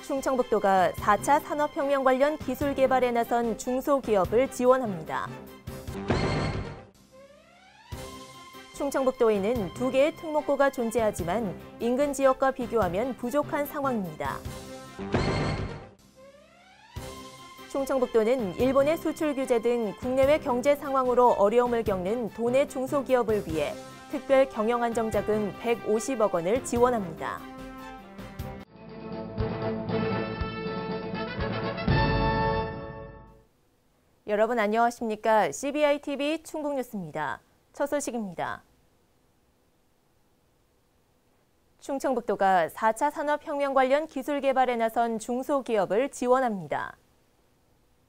충청북도가 4차 산업혁명 관련 기술 개발에 나선 중소기업을 지원합니다. 충청북도에는 2개의 특목고가 존재하지만 인근 지역과 비교하면 부족한 상황입니다. 충청북도는 일본의 수출 규제 등 국내외 경제 상황으로 어려움을 겪는 도내 중소기업을 위해 특별 경영안정자금 150억 원을 지원합니다. 여러분 안녕하십니까? CBI-TV 충북뉴스입니다. 첫 소식입니다. 충청북도가 4차 산업혁명 관련 기술 개발에 나선 중소기업을 지원합니다.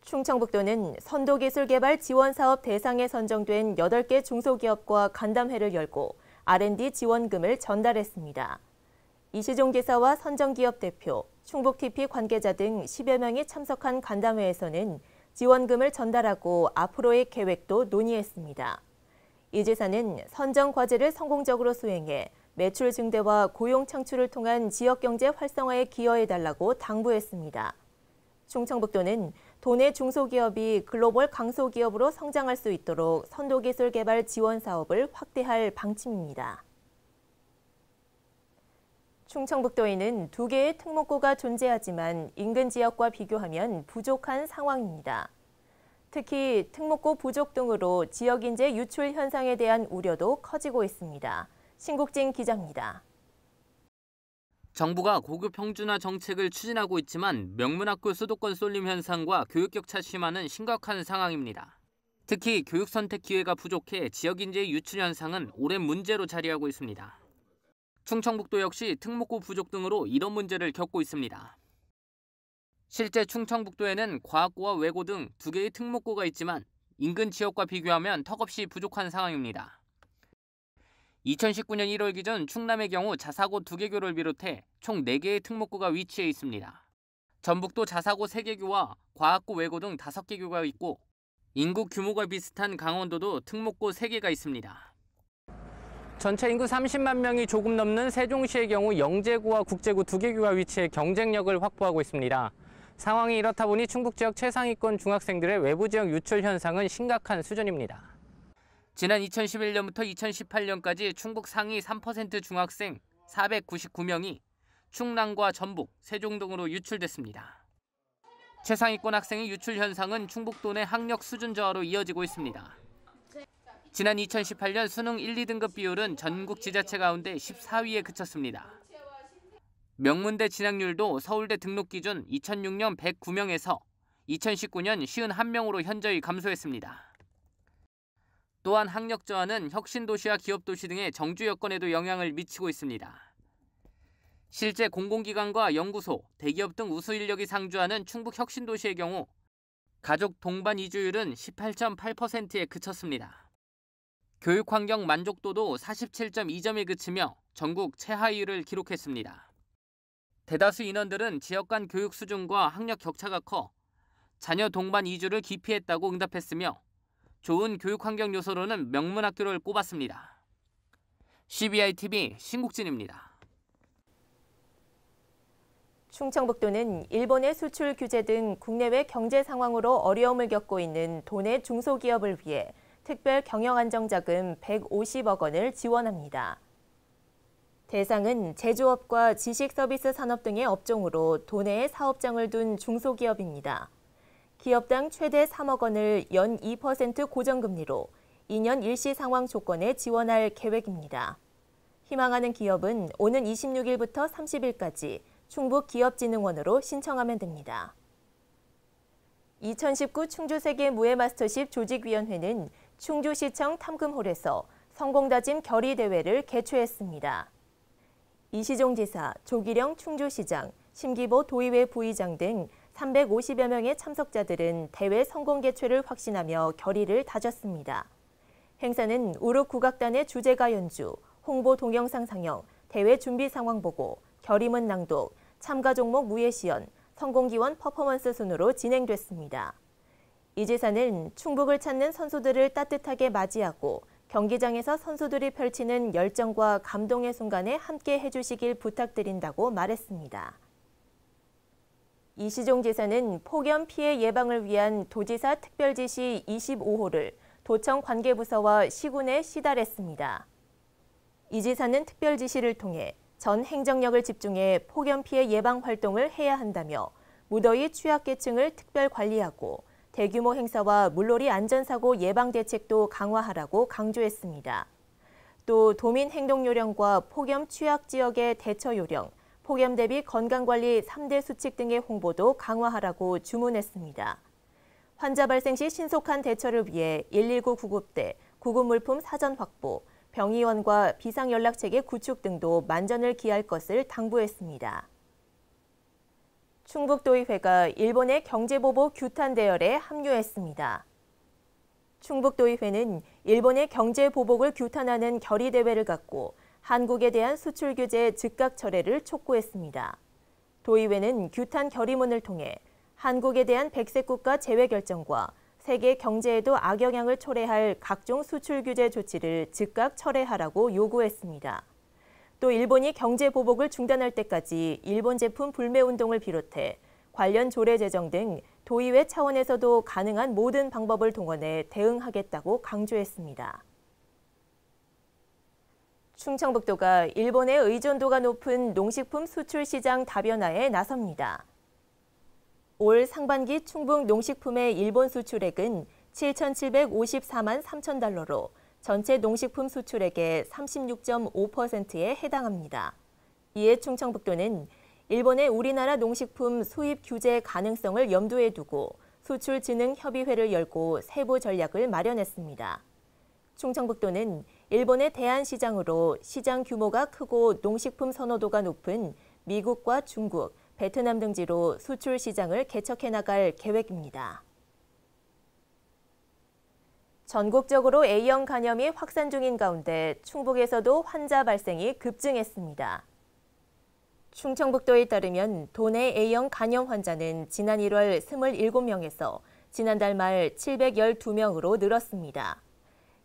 충청북도는 선도기술개발 지원사업 대상에 선정된 8개 중소기업과 간담회를 열고 R&D 지원금을 전달했습니다. 이시종 지사와 선정기업 대표, 충북TP 관계자 등 10여 명이 참석한 간담회에서는 지원금을 전달하고 앞으로의 계획도 논의했습니다. 이 지사는 선정 과제를 성공적으로 수행해 매출 증대와 고용 창출을 통한 지역경제 활성화에 기여해달라고 당부했습니다. 충청북도는 도내 중소기업이 글로벌 강소기업으로 성장할 수 있도록 선도기술 개발 지원 사업을 확대할 방침입니다. 충청북도에는 2개의 특목고가 존재하지만 인근 지역과 비교하면 부족한 상황입니다. 특히 특목고 부족 등으로 지역 인재 유출 현상에 대한 우려도 커지고 있습니다. 신국진 기자입니다. 정부가 고교 평준화 정책을 추진하고 있지만 명문학교 수도권 쏠림 현상과 교육 격차 심화는 심각한 상황입니다. 특히 교육 선택 기회가 부족해 지역 인재의 유출 현상은 오랜 문제로 자리하고 있습니다. 충청북도 역시 특목고 부족 등으로 이런 문제를 겪고 있습니다. 실제 충청북도에는 과학고와 외고 등 2개의 특목고가 있지만 인근 지역과 비교하면 턱없이 부족한 상황입니다. 2019년 1월 기준 충남의 경우 자사고 2개교를 비롯해 총 4개의 특목고가 위치해 있습니다. 전북도 자사고 3개 교와 과학고 외고 등 5개 교가 있고 인구 규모가 비슷한 강원도도 특목고 3개가 있습니다. 전체 인구 30만 명이 조금 넘는 세종시의 경우 영재고와 국제고 2개 교가 위치해 경쟁력을 확보하고 있습니다. 상황이 이렇다 보니 충북 지역 최상위권 중학생들의 외부 지역 유출 현상은 심각한 수준입니다. 지난 2011년부터 2018년까지 충북 상위 3% 중학생 499명이 충남과 전북, 세종 등으로 유출됐습니다. 최상위권 학생의 유출 현상은 충북도 내 학력 수준 저하로 이어지고 있습니다. 지난 2018년 수능 1, 2등급 비율은 전국 지자체 가운데 14위에 그쳤습니다. 명문대 진학률도 서울대 등록 기준 2006년 109명에서 2019년 51명으로 현저히 감소했습니다. 또한 학력 저하는 혁신도시와 기업도시 등의 정주 여건에도 영향을 미치고 있습니다. 실제 공공기관과 연구소, 대기업 등 우수 인력이 상주하는 충북 혁신도시의 경우 가족 동반 이주율은 18.8%에 그쳤습니다. 교육환경 만족도도 47.2점에 그치며 전국 최하위를 기록했습니다. 대다수 인원들은 지역 간 교육 수준과 학력 격차가 커 자녀 동반 이주를 기피했다고 응답했으며 좋은 교육환경 요소로는 명문학교를 꼽았습니다. CBI-TV 신국진입니다. 충청북도는 일본의 수출 규제 등 국내외 경제 상황으로 어려움을 겪고 있는 도내 중소기업을 위해 특별 경영안정자금 150억 원을 지원합니다. 대상은 제조업과 지식서비스 산업 등의 업종으로 도내에 사업장을 둔 중소기업입니다. 기업당 최대 3억 원을 연 2% 고정금리로 2년 일시 상황 조건에 지원할 계획입니다. 희망하는 기업은 오는 26일부터 30일까지 충북기업진흥원으로 신청하면 됩니다. 2019 충주세계 무예마스터십 조직위원회는 충주시청 탐금홀에서 성공다짐 결의대회를 개최했습니다. 이시종 지사, 조기령 충주시장, 심기보 도의회 부의장 등 350여 명의 참석자들은 대회 성공 개최를 확신하며 결의를 다졌습니다. 행사는 우르국악단의 주제가 연주, 홍보 동영상 상영, 대회 준비 상황 보고, 결의문 낭독, 참가 종목 무예 시연, 성공기원 퍼포먼스 순으로 진행됐습니다. 이 지사는 충북을 찾는 선수들을 따뜻하게 맞이하고 경기장에서 선수들이 펼치는 열정과 감동의 순간에 함께 해주시길 부탁드린다고 말했습니다. 이시종 지사는 폭염 피해 예방을 위한 도지사 특별지시 25호를 도청 관계부서와 시군에 시달했습니다. 이 지사는 특별지시를 통해 전 행정력을 집중해 폭염 피해 예방 활동을 해야 한다며 무더위 취약계층을 특별 관리하고 대규모 행사와 물놀이 안전사고 예방 대책도 강화하라고 강조했습니다. 또 도민 행동 요령과 폭염 취약 지역의 대처 요령, 폭염 대비 건강관리 3대 수칙 등의 홍보도 강화하라고 주문했습니다. 환자 발생 시 신속한 대처를 위해 119 구급대, 구급물품 사전 확보, 병의원과 비상연락체계 구축 등도 만전을 기할 것을 당부했습니다. 충북도의회가 일본의 경제보복 규탄 대열에 합류했습니다. 충북도의회는 일본의 경제보복을 규탄하는 결의대회를 갖고 한국에 대한 수출 규제 즉각 철회를 촉구했습니다. 도의회는 규탄 결의문을 통해 한국에 대한 백색국가 제외 결정과 세계 경제에도 악영향을 초래할 각종 수출 규제 조치를 즉각 철회하라고 요구했습니다. 또 일본이 경제 보복을 중단할 때까지 일본 제품 불매 운동을 비롯해 관련 조례 제정 등 도의회 차원에서도 가능한 모든 방법을 동원해 대응하겠다고 강조했습니다. 충청북도가 일본의 의존도가 높은 농식품 수출 시장 다변화에 나섭니다. 올 상반기 충북 농식품의 일본 수출액은 7,754만 3천 달러로 전체 농식품 수출액의 36.5%에 해당합니다. 이에 충청북도는 일본의 우리나라 농식품 수입 규제 가능성을 염두에 두고 수출진흥협의회를 열고 세부 전략을 마련했습니다. 충청북도는 일본의 대안시장으로 시장 규모가 크고 농식품 선호도가 높은 미국과 중국, 베트남 등지로 수출 시장을 개척해 나갈 계획입니다. 전국적으로 A형 간염이 확산 중인 가운데 충북에서도 환자 발생이 급증했습니다. 충청북도에 따르면 도내 A형 간염 환자는 지난 1월 27명에서 지난달 말 712명으로 늘었습니다.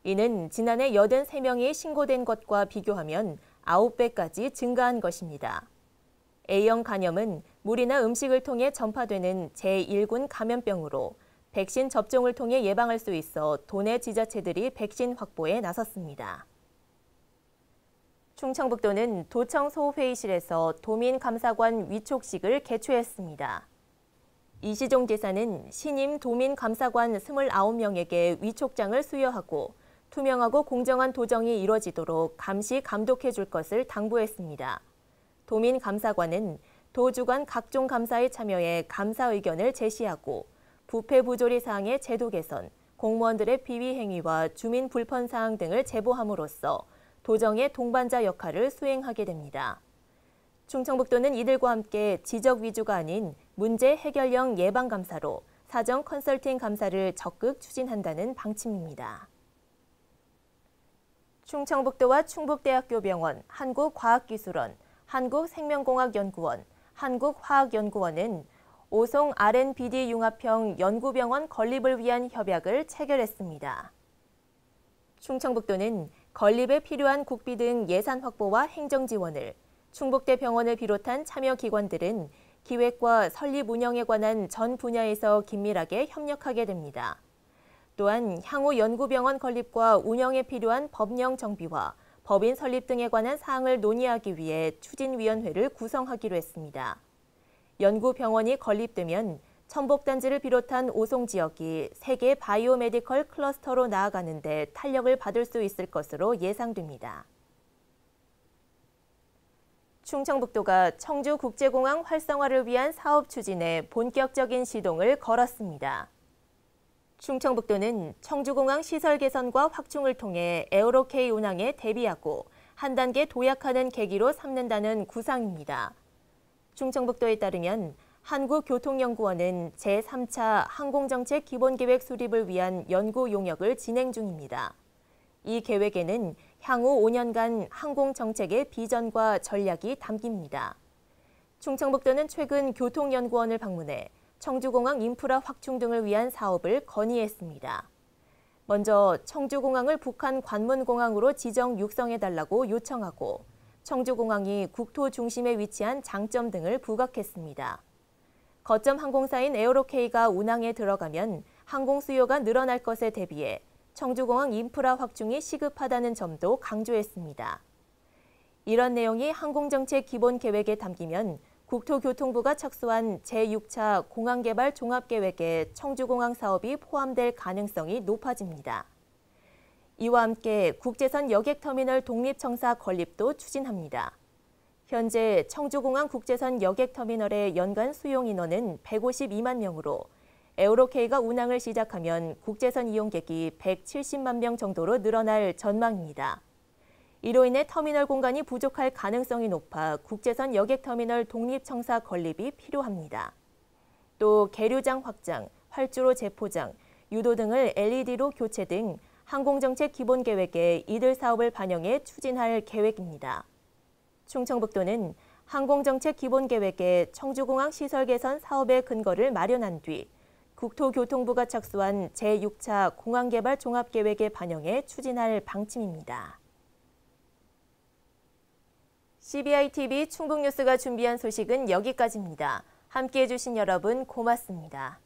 이는 지난해 83명이 신고된 것과 비교하면 9배까지 증가한 것입니다. A형 간염은 물이나 음식을 통해 전파되는 제1군 감염병으로 백신 접종을 통해 예방할 수 있어 도내 지자체들이 백신 확보에 나섰습니다. 충청북도는 도청 소회의실에서 도민감사관 위촉식을 개최했습니다. 이시종 지사는 신임 도민감사관 29명에게 위촉장을 수여하고 투명하고 공정한 도정이 이뤄지도록 감시 감독해 줄 것을 당부했습니다. 도민감사관은 도주관 각종 감사에 참여해 감사 의견을 제시하고 부패 부조리 사항의 제도 개선, 공무원들의 비위 행위와 주민 불편 사항 등을 제보함으로써 도정의 동반자 역할을 수행하게 됩니다. 충청북도는 이들과 함께 지적 위주가 아닌 문제 해결형 예방 감사로 사정 컨설팅 감사를 적극 추진한다는 방침입니다. 충청북도와 충북대학교 병원, 한국과학기술원, 한국생명공학연구원, 한국화학연구원은 오송 R&BD 융합형 연구병원 건립을 위한 협약을 체결했습니다. 충청북도는 건립에 필요한 국비 등 예산 확보와 행정 지원을, 충북대 병원을 비롯한 참여 기관들은 기획과 설립 운영에 관한 전 분야에서 긴밀하게 협력하게 됩니다. 또한 향후 연구병원 건립과 운영에 필요한 법령 정비와 법인 설립 등에 관한 사항을 논의하기 위해 추진위원회를 구성하기로 했습니다. 연구병원이 건립되면 천복단지를 비롯한 오송 지역이 세계 바이오메디컬 클러스터로 나아가는 데 탄력을 받을 수 있을 것으로 예상됩니다. 충청북도가 청주국제공항 활성화를 위한 사업 추진에 본격적인 시동을 걸었습니다. 충청북도는 청주공항 시설 개선과 확충을 통해 에어로케이 운항에 대비하고 한 단계 도약하는 계기로 삼는다는 구상입니다. 충청북도에 따르면 한국교통연구원은 제3차 항공정책 기본계획 수립을 위한 연구 용역을 진행 중입니다. 이 계획에는 향후 5년간 항공정책의 비전과 전략이 담깁니다. 충청북도는 최근 교통연구원을 방문해 청주공항 인프라 확충 등을 위한 사업을 건의했습니다. 먼저 청주공항을 북한 관문공항으로 지정 육성해달라고 요청하고 청주공항이 국토 중심에 위치한 장점 등을 부각했습니다. 거점 항공사인 에어로케이가 운항에 들어가면 항공 수요가 늘어날 것에 대비해 청주공항 인프라 확충이 시급하다는 점도 강조했습니다. 이런 내용이 항공정책 기본계획에 담기면 국토교통부가 착수한 제6차 공항개발 종합계획에 청주공항 사업이 포함될 가능성이 높아집니다. 이와 함께 국제선 여객터미널 독립청사 건립도 추진합니다. 현재 청주공항 국제선 여객터미널의 연간 수용 인원은 152만 명으로 에어로케이가 운항을 시작하면 국제선 이용객이 170만 명 정도로 늘어날 전망입니다. 이로 인해 터미널 공간이 부족할 가능성이 높아 국제선 여객터미널 독립청사 건립이 필요합니다. 또 계류장 확장, 활주로 재포장, 유도 등을 LED로 교체 등 항공정책 기본계획에 이들 사업을 반영해 추진할 계획입니다. 충청북도는 항공정책 기본계획에 청주공항 시설 개선 사업의 근거를 마련한 뒤 국토교통부가 착수한 제6차 공항개발 종합계획에 반영해 추진할 방침입니다. CBI-TV 충북뉴스가 준비한 소식은 여기까지입니다. 함께해 주신 여러분 고맙습니다.